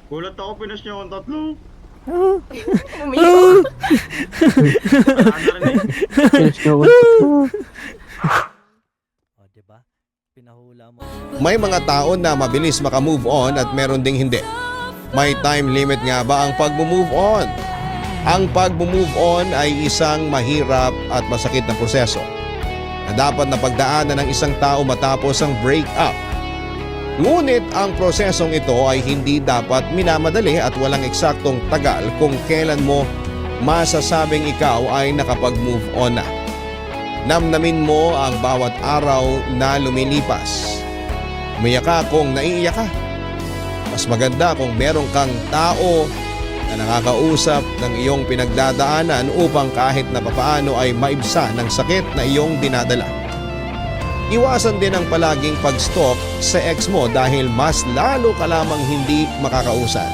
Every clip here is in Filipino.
Gulat ako, pinas niya akong tatlo. Umiyak. Ano rin eh. O, diba? Pinahula mo. May mga tao na mabilis makamove on at meron ding hindi. May time limit nga ba ang pag-move on? Ang pag-move on ay isang mahirap at masakit na proseso na dapat na pagdaanan ng isang tao matapos ang breakup. Ngunit ang prosesong ito ay hindi dapat minamadali at walang eksaktong tagal kung kailan mo masasabing ikaw ay nakapag-move on na. Namnamin mo ang bawat araw na lumilipas. Umiyak ka kung naiiyak ka. Mas maganda kung meron kang tao na nakakausap ng iyong pinagdadaanan upang kahit na papaano ay maibsa ng sakit na iyong dinadala. Iwasan din ang palaging pag-stalk sa ex mo dahil mas lalo ka lamang hindi makakausap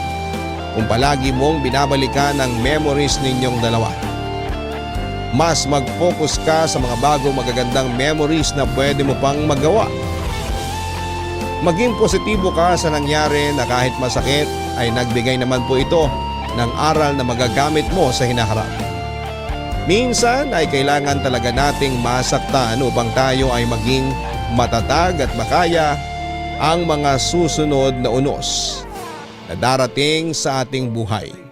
kung palagi mong binabalikan ang memories ninyong dalawa. Mas mag-focus ka sa mga bagong magagandang memories na pwede mo pang magawa. Maging positibo ka sa nangyari na kahit masakit ay nagbigay naman po ito ng aral na magagamit mo sa hinaharap. Minsan ay kailangan talaga nating masaktan upang tayo ay maging matatag at makaya ang mga susunod na unos na darating sa ating buhay.